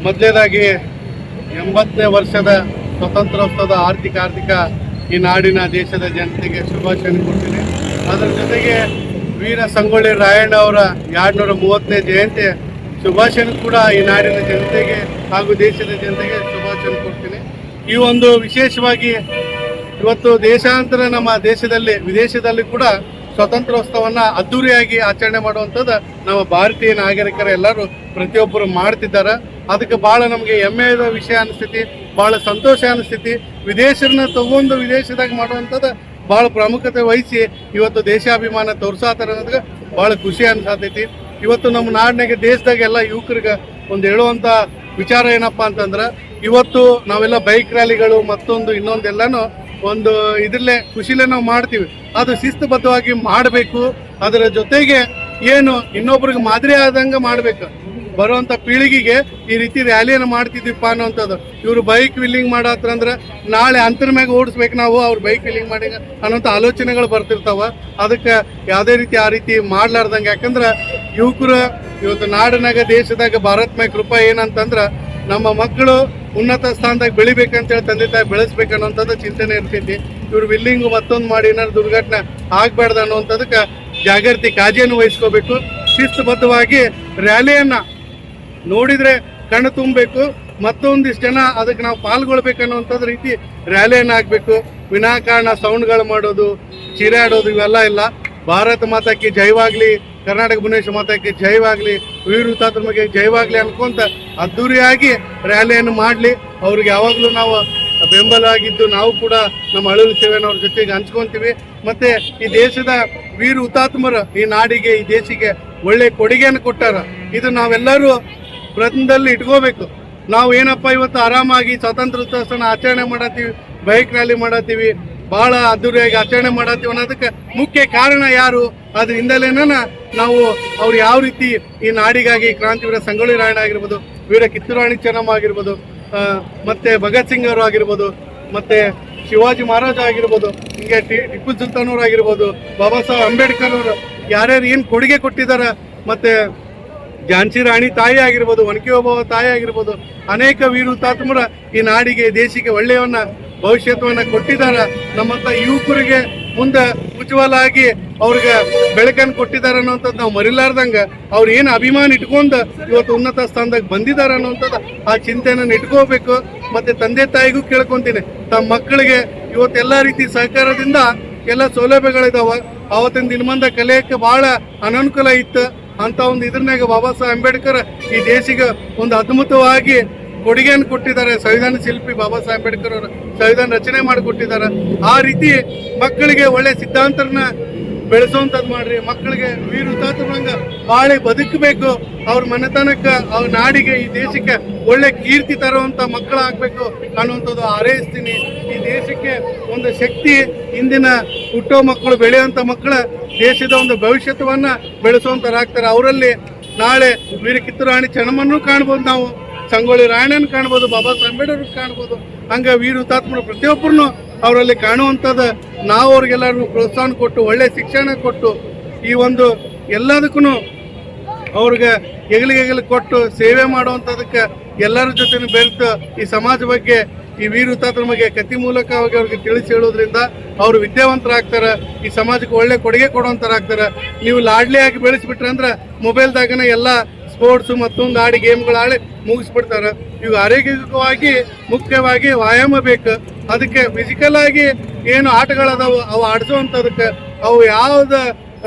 ಮೊದಲನೇದಾಗಿ 80ನೇ ವರ್ಷದ ಸ್ವತಂತ್ರೋತ್ಸವದ ಆರ್ಥಿಕ ಈ ನಾಡಿನ ದೇಶದ ಜನತೆಗೆ ಶುಭಾಶಯ ಕೊಡ್ತೀನಿ. ಅದರ ಜೊತೆಗೆ ವೀರ ಸಂಗೊಳ್ಳಿ ರಾಯಣ್ಣ ಅವರ 230ನೇ ಜಯಂತಿ ಶುಭಾಶಯ ಕೂಡ ಈ ನಾಡಿನ ಜನತೆಗೆ ಹಾಗೂ ದೇಶದ ಜನತೆಗೆ ಶುಭಾಶಯ ಕೊಡ್ತೀನಿ. ಈ ಒಂದು ವಿಶೇಷವಾಗಿ ಇವತ್ತು ದೇಶಾಂತರ ನಮ್ಮ ದೇಶದಲ್ಲಿ ವಿದೇಶದಲ್ಲಿ ಕೂಡ ಸ್ವತಂತ್ರೋತ್ಸವವನ್ನು ಅದ್ದೂರಿಯಾಗಿ ಆಚರಣೆ ಮಾಡುವಂಥದ್ದು ನಮ್ಮ ಭಾರತೀಯ ನಾಗರಿಕರು ಎಲ್ಲರೂ ಪ್ರತಿಯೊಬ್ಬರು ಮಾಡ್ತಿದ್ದಾರೆ. ಅದಕ್ಕೆ ಭಾಳ ನಮಗೆ ಹೆಮ್ಮೆಯ ವಿಷಯ ಅನಿಸ್ತೈತಿ, ಭಾಳ ಸಂತೋಷ ಅನಿಸ್ತೈತಿ. ವಿದೇಶರನ್ನ ತಗೊಂಡು ವಿದೇಶದಾಗ ಮಾಡುವಂಥದ್ದು ಭಾಳ ಪ್ರಾಮುಖ್ಯತೆ ವಹಿಸಿ ಇವತ್ತು ದೇಶಾಭಿಮಾನ ತೋರ್ಸಾತಾರ ಅನ್ನೋದಕ್ಕೆ ಭಾಳ ಖುಷಿ ಅನ್ಸತೈತಿ. ಇವತ್ತು ನಮ್ಮ ನಾಡಿನಾಗೆ ದೇಶದಾಗ ಎಲ್ಲ ಯುವಕರಿಗೆ ಒಂದು ಹೇಳುವಂಥ ವಿಚಾರ ಏನಪ್ಪ ಅಂತಂದ್ರೆ, ಇವತ್ತು ನಾವೆಲ್ಲ ಬೈಕ್ ರ್ಯಾಲಿಗಳು ಮತ್ತೊಂದು ಇನ್ನೊಂದೆಲ್ಲನೂ ಒಂದು ಇದರಲ್ಲೇ ಖುಷಿಲೇ ನಾವು ಮಾಡ್ತೀವಿ. ಅದು ಶಿಸ್ತುಬದ್ಧವಾಗಿ ಮಾಡಬೇಕು. ಅದರ ಜೊತೆಗೆ ಏನು ಇನ್ನೊಬ್ರಿಗೆ ಮಾದರಿ ಆದಂಗೆ ಮಾಡಬೇಕು. ಬರುವಂಥ ಪೀಳಿಗೆಗೆ ಈ ರೀತಿ ರ್ಯಾಲಿಯನ್ನು ಮಾಡ್ತಿದ್ವಿಪ್ಪ ಅನ್ನೋವಂಥದ್ದು. ಇವರು ಬೈಕ್ ವಿಲ್ಲಿಂಗ್ ಮಾಡತ್ತಂದ್ರೆ ನಾಳೆ ಅಂತರ ಮ್ಯಾಗ ಓಡಿಸ್ಬೇಕು ನಾವು, ಅವ್ರು ಬೈಕ್ ವಿಲ್ಲಿಂಗ್ ಮಾಡಿ ಅನ್ನೋಂಥ ಆಲೋಚನೆಗಳು ಬರ್ತಿರ್ತಾವ. ಅದಕ್ಕೆ ಯಾವುದೇ ರೀತಿ ಆ ರೀತಿ ಮಾಡ್ಲಾರ್ದಂಗೆ, ಯಾಕಂದ್ರೆ ಯುವಕರು ಇವತ್ತು ನಾಡಿನಾಗ ದೇಶದಾಗ ಭಾರತ್ ಮೈ ಕೃಪಾ ಏನಂತಂದ್ರೆ ನಮ್ಮ ಮಕ್ಕಳು ಉನ್ನತ ಸ್ಥಾನದಾಗ ಬೆಳಿಬೇಕಂತೇಳಿ ತಂದೆ ತಾಯಿ ಬೆಳೆಸ್ಬೇಕನ್ನೋಂಥದ್ದು ಚಿಂತನೆ ಇರ್ತೈತಿ. ಇವರು ವಿಲ್ಲಿಂಗು ಮತ್ತೊಂದು ಮಾಡಿ ಏನಾದ್ರು ದುರ್ಘಟನೆ ಆಗಬಾರ್ದು ಅನ್ನುವಂಥದ್ದಕ್ಕೆ ಜಾಗೃತಿ ಕಾಳಜಿಯನ್ನು ವಹಿಸ್ಕೋಬೇಕು. ಶಿಸ್ತುಬದ್ಧವಾಗಿ ರ್ಯಾಲಿಯನ್ನು ನೋಡಿದರೆ ಕಣ್ಣು ತುಂಬಬೇಕು, ಮತ್ತೊಂದಿಷ್ಟು ಜನ ಅದಕ್ಕೆ ನಾವು ಪಾಲ್ಗೊಳ್ಬೇಕನ್ನುವಂಥದ್ದು ರೀತಿ ರ್ಯಾಲಿಯನ್ನು ಆಗಬೇಕು. ವಿನಾಕಾರಣ ಸೌಂಡ್ಗಳು ಮಾಡೋದು, ಚೀರಾಡೋದು ಇವೆಲ್ಲ ಇಲ್ಲ. ಭಾರತ ಮಾತಾಕ್ಕೆ ಜಯವಾಗಲಿ, ಕರ್ನಾಟಕ ಭುವನೇಶ್ವರ ಮಾತಾಕ್ಕೆ ಜಯವಾಗಲಿ, ವೀರ ಹುತಾತ್ಮರಿಗೆ ಜಯವಾಗಲಿ ಅನ್ಕೊಂತ ಅದ್ದೂರಿಯಾಗಿ ರ್ಯಾಲಿಯನ್ನು ಮಾಡಲಿ. ಅವ್ರಿಗೆ ಯಾವಾಗಲೂ ನಾವು ಬೆಂಬಲವಾಗಿದ್ದು ನಾವು ಕೂಡ ನಮ್ಮ ಅಳಲು ಸೇವೆಯವ್ರ ಜೊತೆಗೆ ಹಂಚ್ಕೊತೀವಿ. ಮತ್ತು ಈ ದೇಶದ ವೀರ ಹುತಾತ್ಮರು ಈ ನಾಡಿಗೆ ಈ ದೇಶಕ್ಕೆ ಒಳ್ಳೆ ಕೊಡುಗೆಯನ್ನು ಕೊಟ್ಟಾರ. ಇದು ನಾವೆಲ್ಲರೂ ಪ್ರಯತ್ನದಲ್ಲಿ ಇಟ್ಕೋಬೇಕು. ನಾವು ಏನಪ್ಪ ಇವತ್ತು ಆರಾಮಾಗಿ ಸ್ವಾತಂತ್ರ್ಯೋತ್ಸವನ ಆಚರಣೆ ಮಾಡತ್ತೀವಿ, ಬೈಕ್ ರ್ಯಾಲಿ ಮಾಡತ್ತೀವಿ, ಭಾಳ ಅದ್ದೂರಿಯಾಗಿ ಆಚರಣೆ ಮಾಡತ್ತೀವಿ ಅನ್ನೋದಕ್ಕೆ ಮುಖ್ಯ ಕಾರಣ ಯಾರು? ಅದ್ರ ಹಿಂದಲೇನ ನಾವು ಅವ್ರು ಯಾವ ರೀತಿ ಈ ನಾಡಿಗಾಗಿ ಕ್ರಾಂತಿವೀರ ಸಂಗೊಳ್ಳಿ ರಾಯಣ್ಣ ಆಗಿರ್ಬೋದು, ವೀರ ಕಿತ್ತೂರು ರಾಣಿ ಚೆನ್ನಮ್ಮ ಆಗಿರ್ಬೋದು, ಮತ್ತು ಭಗತ್ ಸಿಂಗ್ ಅವರು ಆಗಿರ್ಬೋದು, ಮತ್ತು ಶಿವಾಜಿ ಮಹಾರಾಜ ಆಗಿರ್ಬೋದು, ಹಿಂಗೆ ಟಿಪ್ಪು ಸುಲ್ತಾನ್ ಅವರು ಆಗಿರ್ಬೋದು, ಬಾಬಾ ಸಾಹೇಬ್ ಅಂಬೇಡ್ಕರ್ ಅವರು ಯಾರ್ಯಾರು ಏನು ಕೊಡುಗೆ ಕೊಟ್ಟಿದ್ದಾರೆ, ಮತ್ತು ಝಾನ್ಸಿ ರಾಣಿ ತಾಯಿ ಆಗಿರ್ಬೋದು, ಒನಕೆ ಓಬವ್ವ ತಾಯಿ ಆಗಿರ್ಬೋದು, ಅನೇಕ ವೀರ ಹುತಾತ್ಮರ ಈ ನಾಡಿಗೆ ದೇಶಕ್ಕೆ ಒಳ್ಳೆಯವನ್ನ ಭವಿಷ್ಯತ್ವವನ್ನು ಕೊಟ್ಟಿದ್ದಾರೆ. ನಮ್ಮಂಥ ಯುವಕರಿಗೆ ಮುಂದೆ ಉಜ್ವಲ ಆಗಿ ಅವ್ರಿಗೆ ಬೆಳಕನ್ನು ಕೊಟ್ಟಿದ್ದಾರೆ ಅನ್ನೋಂಥದ್ದು ನಾವು ಮರಿಲಾರ್ದಂಗೆ ಅವ್ರು ಏನು ಅಭಿಮಾನ ಇಟ್ಕೊಂಡು ಇವತ್ತು ಉನ್ನತ ಸ್ಥಾನದಾಗ ಬಂದಿದ್ದಾರೆ ಅನ್ನೋಂಥದ್ದು ಆ ಚಿಂತೆಯನ್ನು ಇಟ್ಕೋಬೇಕು. ಮತ್ತು ತಂದೆ ತಾಯಿಗೂ ಕೇಳ್ಕೊತೀನಿ, ತಮ್ಮ ಮಕ್ಕಳಿಗೆ ಇವತ್ತು ಎಲ್ಲ ರೀತಿ ಸಹಕಾರದಿಂದ ಎಲ್ಲ ಸೌಲಭ್ಯಗಳಿದಾವೆ. ಆವತ್ತಿನ ದಿನಮಂದ ಕಲಿಯೋಕ್ಕೆ ಭಾಳ ಅನನುಕೂಲ ಇತ್ತು. ಅಂತ ಒಂದು ಇದ್ರನಾಗ ಬಾಬಾ ಸಾಹೇಬ್ ಅಂಬೇಡ್ಕರ್ ಈ ದೇಶಿಗೆ ಒಂದು ಅದ್ಭುತವಾಗಿ ಕೊಡುಗೆಯನ್ನು ಕೊಟ್ಟಿದ್ದಾರೆ. ಸಂವಿಧಾನ ಶಿಲ್ಪಿ ಬಾಬಾ ಸಾಹೇಬ್ ಅಂಬೇಡ್ಕರ್ ಅವರು ಸಂವಿಧಾನ ರಚನೆ ಮಾಡಿಕೊಟ್ಟಿದ್ದಾರೆ. ಆ ರೀತಿ ಮಕ್ಕಳಿಗೆ ಒಳ್ಳೆ ಸಿದ್ಧಾಂತರನ್ನ ಬೆಳೆಸುವಂಥದ್ದು ಮಾಡ್ರಿ. ಮಕ್ಕಳಿಗೆ ವೀರ ಹುತಾತ್ಮರಂಗ ಬಾಳೆ ಬದುಕಬೇಕು, ಅವ್ರ ಮನೆತನಕ್ಕೆ, ಅವ್ರ ನಾಡಿಗೆ, ಈ ದೇಶಕ್ಕೆ ಒಳ್ಳೆ ಕೀರ್ತಿ ತರುವಂಥ ಮಕ್ಕಳಾಗಬೇಕು ಅನ್ನುವಂಥದ್ದು ಹಾರೈಸ್ತೀನಿ. ಈ ದೇಶಕ್ಕೆ ಒಂದು ಶಕ್ತಿ, ಇಂದಿನ ಹುಟ್ಟೋ ಮಕ್ಕಳು, ಬೆಳೆಯುವಂಥ ಮಕ್ಕಳ ದೇಶದ ಒಂದು ಭವಿಷ್ಯತ್ವವನ್ನು ಬೆಳೆಸುವಂಥರಾಗ್ತಾರೆ. ಅವರಲ್ಲಿ ನಾಳೆ ವೀರ ಕಿತ್ತೂರು ರಾಣಿ ಚೆನ್ನಮ್ಮನೂ ಕಾಣ್ಬೋದು, ನಾವು ಸಂಗೊಳ್ಳಿ ರಾಯಣ್ಣನ ಕಾಣ್ಬೋದು, ಬಾಬಾ ಸಾಹೇಬ್ ಅಂಬೇಡ್ಕರ್ ಕಾಣ್ಬೋದು. ಹಂಗೆ ವೀರ ಹುತಾತ್ಮರು ಪ್ರತಿಯೊಬ್ಬರನ್ನು ಅವರಲ್ಲಿ ಕಾಣುವಂಥದ್ದು ನಾವು ಅವ್ರಿಗೆಲ್ಲರಿಗೂ ಪ್ರೋತ್ಸಾಹ ಕೊಟ್ಟು ಒಳ್ಳೆ ಶಿಕ್ಷಣ ಕೊಟ್ಟು ಈ ಒಂದು ಎಲ್ಲದಕ್ಕೂ ಅವ್ರಿಗೆ ಹೆಗಲಿಗೆ ಕೊಟ್ಟು ಸೇವೆ ಮಾಡುವಂಥದಕ್ಕೆ ಎಲ್ಲರ ಜೊತೆ ಬೆರೆತು ಈ ಸಮಾಜ ಬಗ್ಗೆ, ಈ ವೀರ ಹುತಾತ್ಮರ ಬಗ್ಗೆ ಕಥೆ ಮೂಲಕವಾಗಿ ಅವ್ರಿಗೆ ತಿಳಿಸಿ ಹೇಳೋದ್ರಿಂದ ಅವರು ವಿದ್ಯಾವಂತರಾಗ್ತಾರೆ, ಈ ಸಮಾಜಕ್ಕೆ ಒಳ್ಳೆ ಕೊಡುಗೆ ಕೊಡುವಂಥರಾಗ್ತಾರೆ. ನೀವು ಲಾಡ್ಲಿಯಾಗಿ ಬೆಳೆಸಿಬಿಟ್ರೆ ಅಂದ್ರೆ ಮೊಬೈಲ್ದಾಗನೇ ಎಲ್ಲ ಸ್ಪೋರ್ಟ್ಸು ಮತ್ತೊಂದು ಆಡಿ ಗೇಮ್ಗಳು ಆಡಿ ಮುಗಿಸ್ಬಿಡ್ತಾರೆ. ಇವು ಆರೋಗ್ಯವಾಗಿ ಮುಖ್ಯವಾಗಿ ವ್ಯಾಯಾಮ ಬೇಕು. ಅದಕ್ಕೆ ಫಿಸಿಕಲ್ ಆಗಿ ಏನು ಆಟಗಳದಾವು ಅವು ಆಡಿಸುವಂಥದಕ್ಕೆ ಅವು ಯಾವ್ದು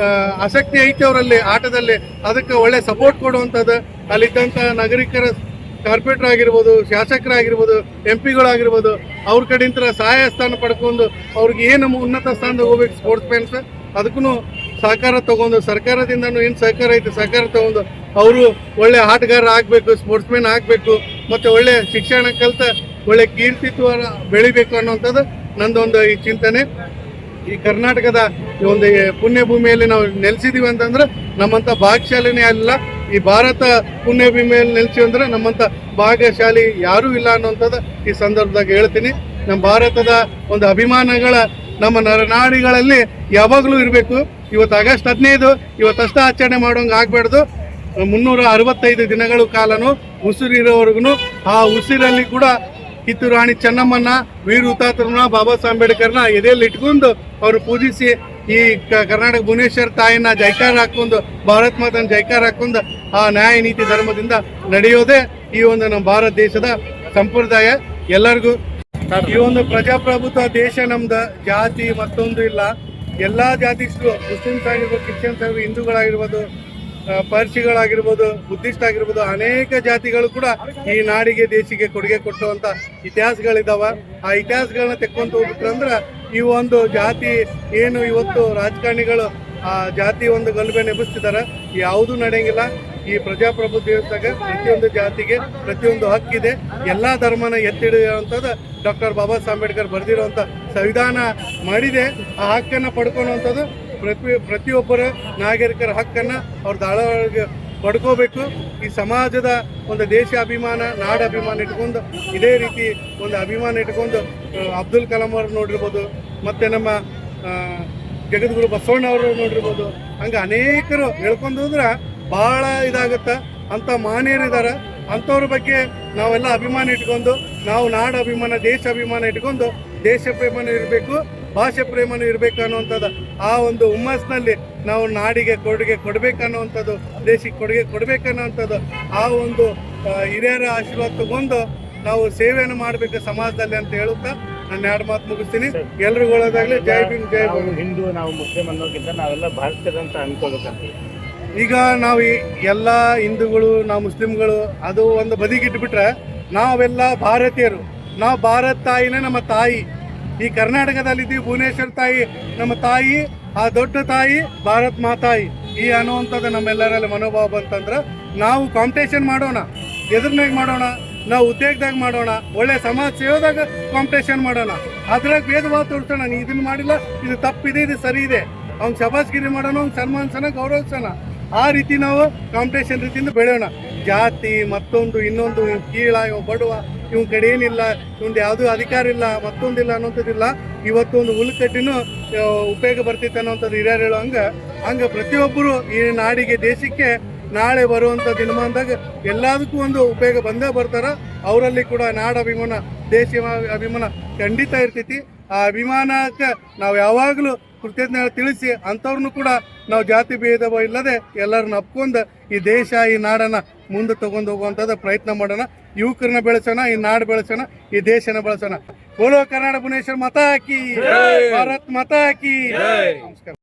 ಆಸಕ್ತಿ ಐತೆ ಅವರಲ್ಲಿ ಆಟದಲ್ಲಿ, ಅದಕ್ಕೆ ಒಳ್ಳೆ ಸಪೋರ್ಟ್ ಕೊಡುವಂಥದ್ದು. ಅಲ್ಲಿದ್ದಂಥ ನಾಗರಿಕರ ಕಾರ್ಪೊರೇಟರ್ ಆಗಿರ್ಬೋದು, ಶಾಸಕರಾಗಿರ್ಬೋದು, MP ಗಳಾಗಿರ್ಬೋದು, ಅವ್ರ ಕಡೆಯಿಂದ ಸಹಾಯ ಸ್ಥಾನ ಪಡ್ಕೊಂಡು ಅವ್ರಿಗೆ ಏನು ಉನ್ನತ ಸ್ಥಾನದಾಗ ಹೋಗ್ಬೇಕು ಸ್ಪೋರ್ಟ್ಸ್ ಮ್ಯಾನ್ಸ್, ಅದಕ್ಕೂ ಸಹಕಾರ ತಗೊಂಡು ಸರ್ಕಾರದಿಂದನೂ ಏನು ಸಹಕಾರ ಐತೆ ಸಹಕಾರ ತಗೊಂಡು ಅವರು ಒಳ್ಳೆ ಆಟಗಾರ ಆಗಬೇಕು, ಸ್ಪೋರ್ಟ್ಸ್ ಮ್ಯಾನ್ ಆಗಬೇಕು, ಮತ್ತು ಒಳ್ಳೆ ಶಿಕ್ಷಣ ಕಲಿತ ಒಳ್ಳೆ ಕೀರ್ತಿತ್ವ ಬೆಳಿಬೇಕು ಅನ್ನೋಂಥದ್ದು ನಂದೊಂದು ಈ ಚಿಂತನೆ. ಈ ಕರ್ನಾಟಕದ ಒಂದು ಪುಣ್ಯ ಭೂಮಿಯಲ್ಲಿ ನಾವು ನೆಲೆಸಿದ್ದೀವಿ ಅಂತಂದ್ರೆ ನಮ್ಮಂಥ ಭಾಗ್ಯಶಾಲಿನೇ ಅಲ್ಲ. ಈ ಭಾರತ ಪುಣ್ಯ ಭೂಮಿಯಲ್ಲಿ ನೆಲೆಸಿ ಅಂದ್ರೆ ನಮ್ಮಂಥ ಭಾಗ್ಯಶಾಲಿ ಯಾರೂ ಇಲ್ಲ ಅನ್ನೋಂಥದ್ದು ಈ ಸಂದರ್ಭದಾಗ ಹೇಳ್ತೀನಿ. ನಮ್ಮ ಭಾರತದ ಒಂದು ಅಭಿಮಾನಗಳ ನಮ್ಮ ನರನಾಡಿಗಳಲ್ಲಿ ಯಾವಾಗಲೂ ಇರಬೇಕು. ಇವತ್ತು ಆಗಸ್ಟ್ 15 ಇವತ್ತಷ್ಟೇ ಆಚರಣೆ ಮಾಡೋಂಗೆ ಆಗಬಾರ್ದು. 365 ದಿನಗಳ ಕಾಲನು ಉಸಿರಿರೋವರೆಗೂ ಆ ಉಸಿರಲ್ಲಿ ಕೂಡ ಕಿತ್ತೂರು ರಾಣಿ ಚೆನ್ನಮ್ಮನ, ವೀರ ಹುತಾತ್ಮನ, ಬಾಬಾ ಸಾಹೇಬ್ ಅಂಬೇಡ್ಕರ್ನ ಎದೆಯಲ್ಲಿ ಇಟ್ಕೊಂಡು ಅವರು ಪೂಜಿಸಿ ಈ ಕರ್ನಾಟಕ ಭುವನೇಶ್ವರ ತಾಯಿನ ಜೈಕಾರ ಹಾಕೊಂಡು, ಭಾರತ್ ಮಾತನ ಜೈಕಾರ ಹಾಕೊಂಡು ಆ ನ್ಯಾಯ ನೀತಿ ಧರ್ಮದಿಂದ ನಡೆಯೋದೇ ಈ ಒಂದು ನಮ್ಮ ಭಾರತ ದೇಶದ ಸಂಪ್ರದಾಯ. ಎಲ್ಲರಿಗೂ ಈ ಒಂದು ಪ್ರಜಾಪ್ರಭುತ್ವ ದೇಶ ನಮ್ದು, ಜಾತಿ ಮತ್ತೊಂದು ಇಲ್ಲ. ಎಲ್ಲಾ ಜಾತಿಗಳು, ಮುಸ್ಲಿಮ್ಸ್ ಆಗಿರ್ಬೋದು, ಕ್ರಿಶ್ಚಿಯನ್ಸ್ ಆಗಿರ್ಬೋದು, ಹಿಂದೂಗಳಾಗಿರ್ಬೋದು, ಪಾರ್ಸಿಗಳಾಗಿರ್ಬೋದು, ಬುದ್ಧಿಸ್ಟ್ ಆಗಿರ್ಬೋದು, ಅನೇಕ ಜಾತಿಗಳು ಕೂಡ ಈ ನಾಡಿಗೆ ದೇಶಕ್ಕೆ ಕೊಡುಗೆ ಕೊಟ್ಟುವಂತ ಇತಿಹಾಸಗಳಿದಾವ. ಆ ಇತಿಹಾಸಗಳನ್ನ ತೆಕ್ಕೊಂತ ಹೋಗ್ಬಿಟ್ರಂದ್ರ ಈ ಒಂದು ಜಾತಿ ಏನು ಇವತ್ತು ರಾಜಕಾರಣಿಗಳು ಆ ಜಾತಿ ಒಂದು ಗಲಭೆ ನೆಬಿಸ್ತಿದಾರ, ಯಾವುದೂ ನಡೆಯಂಗಿಲ್ಲ. ಈ ಪ್ರಜಾಪ್ರಭುತ್ವದಾಗ ಪ್ರತಿಯೊಂದು ಜಾತಿಗೆ ಪ್ರತಿಯೊಂದು ಹಕ್ಕಿದೆ. ಎಲ್ಲಾ ಧರ್ಮನ ಎತ್ತಿಡಿರುವಂಥದ್ದು ಡಾಕ್ಟರ್ ಬಾಬಾ ಸಾಹೇಬ್ ಅಂಬೇಡ್ಕರ್ ಬರೆದಿರುವಂಥ ಸಂವಿಧಾನ ಮಾಡಿದೆ. ಆ ಹಕ್ಕನ್ನು ಪಡ್ಕೊಳ್ಳುವಂಥದ್ದು ಪ್ರತಿಯೊಬ್ಬರ ನಾಗರಿಕರ ಹಕ್ಕನ್ನು ಅವ್ರ ದಾಳೊಳಗೆ ಪಡ್ಕೋಬೇಕು. ಈ ಸಮಾಜದ ಒಂದು ದೇಶ ಅಭಿಮಾನ, ನಾಡ ಅಭಿಮಾನ ಇಟ್ಕೊಂಡು ಇದೇ ರೀತಿ ಒಂದು ಅಭಿಮಾನ ಇಟ್ಕೊಂಡು ಅಬ್ದುಲ್ ಕಲಾಂ ಅವರು ನೋಡಿರ್ಬೋದು, ಮತ್ತು ನಮ್ಮ ಜಗದ್ಗುರು ಬಸವಣ್ಣ ಅವರು ನೋಡಿರ್ಬೋದು, ಹಂಗೆ ಅನೇಕರು ಹೇಳ್ಕೊಂಡು ಹೋದ್ರೆ ಭಾಳ ಇದಾಗುತ್ತೆ. ಅಂಥ ಮಾನ್ಯರಿದ್ದಾರೆ. ಅಂಥವ್ರ ಬಗ್ಗೆ ನಾವೆಲ್ಲ ಅಭಿಮಾನ ಇಟ್ಕೊಂಡು, ನಾವು ನಾಡ ಅಭಿಮಾನ, ದೇಶ ಅಭಿಮಾನ ಇಟ್ಕೊಂಡು ದೇಶ ಪ್ರೇಮನೂ ಇರಬೇಕು, ಭಾಷೆ ಪ್ರೇಮನೂ ಇರಬೇಕು ಅನ್ನುವಂಥದ್ದು ಆ ಒಂದು ಹುಮ್ಮಸ್ನಲ್ಲಿ ನಾವು ನಾಡಿಗೆ ಕೊಡುಗೆ ಕೊಡಬೇಕನ್ನುವಂಥದ್ದು, ದೇಶಕ್ಕೆ ಕೊಡುಗೆ ಕೊಡಬೇಕನ್ನುವಂಥದ್ದು ಆ ಒಂದು ಹಿರಿಯರ ಆಶೀರ್ವಾದ ತಗೊಂಡು ನಾವು ಸೇವೆಯನ್ನು ಮಾಡಬೇಕು ಸಮಾಜದಲ್ಲಿ ಅಂತ ಹೇಳುತ್ತಾ ನಾನು 2 ಮಾತು ಮುಗಿಸ್ತೀನಿ. ಎಲ್ರಿಗೂ ಒಳ್ಳೆದಾಗಲಿ. ಜೈ ಭೀಮ್, ಜೈ ಭೀಮ್. ಹಿಂದೂ, ನಾವು ಮುಸ್ಲಿಂ ಅನ್ನೋಕ್ಕಿಂತ ನಾವೆಲ್ಲ ಭಾರತೀಯರಂತ ಅನ್ಕೋಬೇಕಂತ. ಈಗ ನಾವು ಎಲ್ಲ ಹಿಂದೂಗಳು, ನಾವು ಮುಸ್ಲಿಮ್ಗಳು ಅದು ಒಂದು ಬದಿಗಿಟ್ಬಿಟ್ರೆ ನಾವೆಲ್ಲ ಭಾರತೀಯರು. ನಾವು ಭಾರತ ತಾಯಿನೇ ನಮ್ಮ ತಾಯಿ. ಈ ಕರ್ನಾಟಕದಲ್ಲಿದ್ದೀವಿ, ಭುವನೇಶ್ವರ ತಾಯಿ ನಮ್ಮ ತಾಯಿ, ಆ ದೊಡ್ಡ ತಾಯಿ ಭಾರತ್ ಮಾತಾಯಿ. ಈ ಅನ್ನುವಂಥದ್ದು ನಮ್ಮೆಲ್ಲರಲ್ಲಿ ಮನೋಭಾವ ಬಂತಂದ್ರೆ ನಾವು ಕಾಂಪಿಟೇಷನ್ ಮಾಡೋಣ, ಎದುರ್ನಾಗ ಮಾಡೋಣ, ನಾವು ಉದ್ಯೋಗದಾಗ ಮಾಡೋಣ, ಒಳ್ಳೆ ಸಮಾಜ ಸೇವೆದಾಗ ಕಾಂಪಿಟೇಷನ್ ಮಾಡೋಣ. ಅದ್ರಾಗ ಭೇದಭಾವ ತೋರಿಸೋಣ. ನೀ ಇದನ್ನು ಮಾಡಿಲ್ಲ, ಇದು ತಪ್ಪಿದೆ, ಇದು ಸರಿ ಇದೆ, ಅವ್ನು ಶಬಾಸ್ಗಿರಿ ಮಾಡೋಣ, ಅವ್ನು ಸನ್ಮಾನಿಸೋಣ, ಗೌರವಿಸೋಣ. ಆ ರೀತಿ ನಾವು ಕಾಂಪಿಟೇಷನ್ ರೀತಿಯಿಂದ ಬೆಳೆಯೋಣ. ಜಾತಿ ಮತ್ತೊಂದು ಇನ್ನೊಂದು, ಇವ್ ಕೀಳ, ಇವ್ ಬಡವ, ಇವನ್ ಕಡೆ ಏನಿಲ್ಲ, ಇವಂದು ಯಾವುದೂ ಅಧಿಕಾರ ಇಲ್ಲ, ಮತ್ತೊಂದಿಲ್ಲ ಅನ್ನೋಂಥದ್ದಿಲ್ಲ. ಇವತ್ತು ಒಂದು ಹುಲ್ಕಟ್ಟಿನೂ ಉಪಯೋಗ ಬರ್ತಿತ್ತು ಅನ್ನೋಂಥದ್ದು ಹಿರಿಯರು ಹೇಳೋ ಹಂಗೆ ಪ್ರತಿಯೊಬ್ಬರು ಈ ನಾಡಿಗೆ, ದೇಶಕ್ಕೆ ನಾಳೆ ಬರುವಂಥ ದಿನಮಾನದಾಗ ಎಲ್ಲದಕ್ಕೂ ಒಂದು ಉಪಯೋಗ ಬಂದೇ ಬರ್ತಾರ. ಅವರಲ್ಲಿ ಕೂಡ ನಾಡ ಅಭಿಮಾನ, ದೇಶ ಅಭಿಮಾನ ಖಂಡಿತ ಇರ್ತೈತಿ. ಆ ಅಭಿಮಾನಕ್ಕೆ ನಾವು ಯಾವಾಗಲೂ ಕೃತಜ್ಞತೆ ತಿಳಿಸಿ ಅಂಥವ್ರನ್ನು ಕೂಡ ನಾವು ಜಾತಿ ಭೇದ ಇಲ್ಲದೆ ಎಲ್ಲರನ್ನ ಅಪ್ಕೊಂಡು ಈ ದೇಶ, ಈ ನಾಡನ್ನ ಮುಂದೆ ತಗೊಂಡು ಹೋಗುವಂಥದ್ದು ಪ್ರಯತ್ನ ಮಾಡೋಣ. ಯುವಕರನ್ನ ಬೆಳೆಸೋಣ, ಈ ನಾಡು ಬೆಳೆಸೋಣ, ಈ ದೇಶನ ಬೆಳೆಸೋಣ. ಬೋಲೋ ಕರ್ನಾಟಕ ಭುವನೇಶ್ವರ ಮಾತಾ ಕಿ, ಭಾರತ್ ಮಾತಾ ಕಿ. ನಮಸ್ಕಾರ.